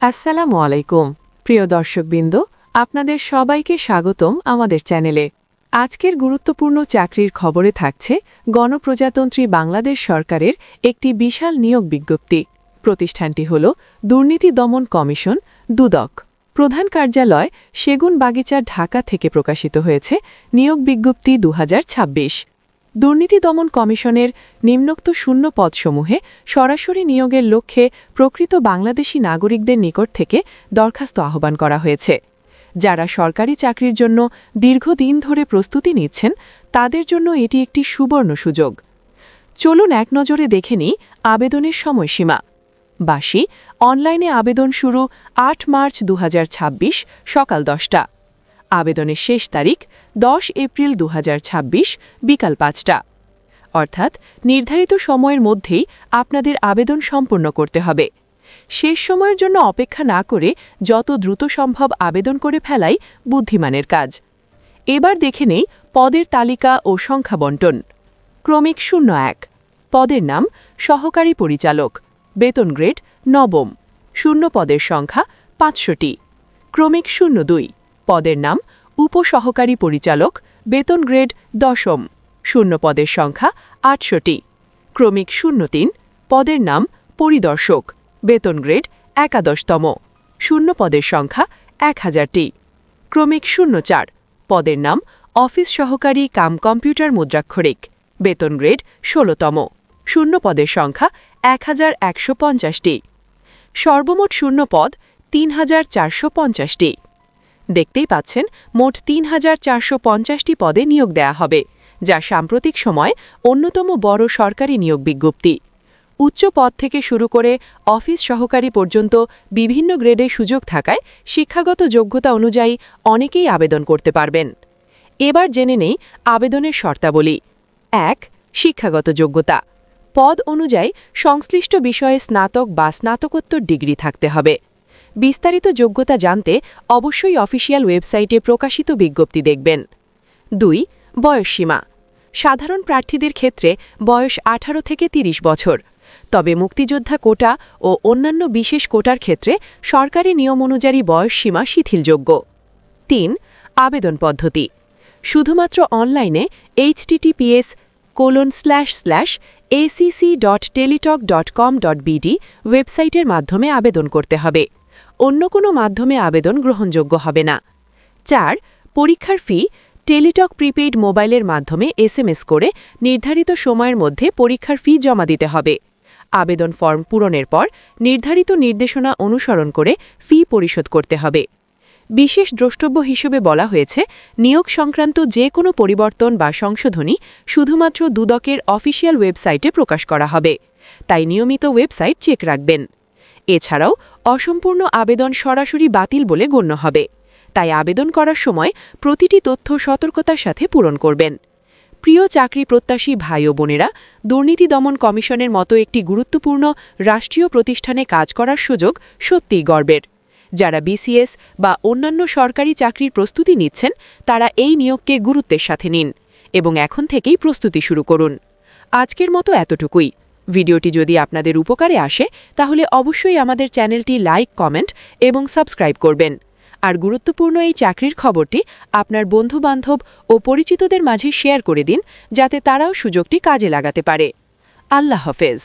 আসসালামু আলাইকুম প্রিয় দর্শকবৃন্দ, আপনাদের সবাইকে স্বাগতম আমাদের চ্যানেলে। আজকের গুরুত্বপূর্ণ চাকরির খবরে থাকছে গণপ্রজাতন্ত্রী বাংলাদেশ সরকারের একটি বিশাল নিয়োগ বিজ্ঞপ্তি। প্রতিষ্ঠানটি হল দুর্নীতি দমন কমিশন, দুদক। প্রধান কার্যালয় সেগুনবাগিচা, ঢাকা থেকে প্রকাশিত হয়েছে নিয়োগ বিজ্ঞপ্তি 2026। দুর্নীতি দমন কমিশনের নিম্নোক্ত শূন্য পদসমূহে সরাসরি নিয়োগের লক্ষ্যে প্রকৃত বাংলাদেশী নাগরিকদের নিকট থেকে দরখাস্ত আহ্বান করা হয়েছে। যারা সরকারি চাকরির জন্য দীর্ঘদিন ধরে প্রস্তুতি নিচ্ছেন, তাদের জন্য এটি একটি সুবর্ণ সুযোগ। চলুন এক নজরে দেখে নিই আবেদনের সময়সীমা। অনলাইনে আবেদন শুরু 8 মার্চ 2026 সকাল 10টা। আবেদনের শেষ তারিখ 10 এপ্রিল 2026 বিকাল 5টা। অর্থাৎ নির্ধারিত সময়ের মধ্যেই আপনাদের আবেদন সম্পূর্ণ করতে হবে। শেষ সময়ের জন্য অপেক্ষা না করে যত দ্রুত সম্ভব আবেদন করে ফেলাই বুদ্ধিমানের কাজ। এবার দেখে নেই পদের তালিকা ও সংখ্যা বণ্টন। ক্রমিক 01, পদের নাম সহকারী পরিচালক, বেতন গ্রেড নবম, শূন্য পদের সংখ্যা 500টি। ক্রমিক 02, পদের নাম উপসহকারী পরিচালক, বেতন গ্রেড দশম, শূন্য পদের সংখ্যা 800টি। ক্রমিক 03, পদের নাম পরিদর্শক, বেতন গ্রেড একাদশতম, শূন্য পদের সংখ্যা 1000টি। ক্রমিক 04, পদের নাম অফিস সহকারী কাম কম্পিউটার মুদ্রাক্ষরিক, বেতন গ্রেড 16তম, শূন্য পদের সংখ্যা 1150টি। সর্বমোট শূন্য পদ 3450টি। দেখতেই পাচ্ছেন, মোট 3450টি পদে নিয়োগ দেয়া হবে, যা সাম্প্রতিক সময় অন্যতম বড় সরকারি নিয়োগ বিজ্ঞপ্তি। উচ্চ পদ থেকে শুরু করে অফিস সহকারী পর্যন্ত বিভিন্ন গ্রেডে সুযোগ থাকায় শিক্ষাগত যোগ্যতা অনুযায়ী অনেকেই আবেদন করতে পারবেন। এবার জেনে নেই আবেদনের শর্তাবলী। 1. শিক্ষাগত যোগ্যতা। পদ অনুযায়ী সংশ্লিষ্ট বিষয়ে স্নাতক বা স্নাতকোত্তর ডিগ্রি থাকতে হবে। বিস্তারিত যোগ্যতা জানতে অবশ্যই অফিসিয়াল ওয়েবসাইটে প্রকাশিত বিজ্ঞপ্তি দেখবেন। 2. বয়সসীমা। সাধারণ প্রার্থীদের ক্ষেত্রে বয়স 18 থেকে 30 বছর, তবে মুক্তিযোদ্ধা কোটা ও অন্যান্য বিশেষ কোটার ক্ষেত্রে সরকারি নিয়ম অনুযায়ী বয়সসীমা শিথিলযোগ্য। 3. আবেদন পদ্ধতি। শুধুমাত্র অনলাইনে https://acc.teletalk.com.bd ওয়েবসাইটের মাধ্যমে আবেদন করতে হবে। অন্য কোনো মাধ্যমে আবেদন গ্রহণযোগ্য হবে না। 4. পরীক্ষার ফি টেলিটক প্রিপেইড মোবাইলের মাধ্যমে SMS করে নির্ধারিত সময়ের মধ্যে পরীক্ষার ফি জমা দিতে হবে। আবেদন ফর্ম পূরণের পর নির্ধারিত নির্দেশনা অনুসরণ করে ফি পরিশোধ করতে হবে। বিশেষ দ্রষ্টব্য হিসেবে বলা হয়েছে, নিয়োগ সংক্রান্ত যে কোনো পরিবর্তন বা সংশোধনী শুধুমাত্র দুদকের অফিসিয়াল ওয়েবসাইটে প্রকাশ করা হবে, তাই নিয়মিত ওয়েবসাইট চেক রাখবেন। এছাড়াও অসম্পূর্ণ আবেদন সরাসরি বাতিল বলে গণ্য হবে, তাই আবেদন করার সময় প্রতিটি তথ্য সতর্কতার সাথে পূরণ করবেন। প্রিয় চাকরি প্রত্যাশী ভাই ও বোনেরা, দুর্নীতি দমন কমিশনের মতো একটি গুরুত্বপূর্ণ রাষ্ট্রীয় প্রতিষ্ঠানে কাজ করার সুযোগ সত্যিই গর্বের। যারা বিসিএস বা অন্যান্য সরকারি চাকরির প্রস্তুতি নিচ্ছেন, তারা এই নিয়োগকে গুরুত্বের সাথে নিন এবং এখন থেকেই প্রস্তুতি শুরু করুন। আজকের মতো এতটুকুই। ভিডিওটি যদি আপনাদের উপকারে আসে, তাহলে অবশ্যই আমাদের চ্যানেলটি লাইক, কমেন্ট এবং সাবস্ক্রাইব করবেন। আর গুরুত্বপূর্ণ এই চাকরির খবরটি আপনার বন্ধুবান্ধব ও পরিচিতদের মাঝে শেয়ার করে দিন, যাতে তারাও সুযোগটি কাজে লাগাতে পারে। আল্লাহ হাফেজ।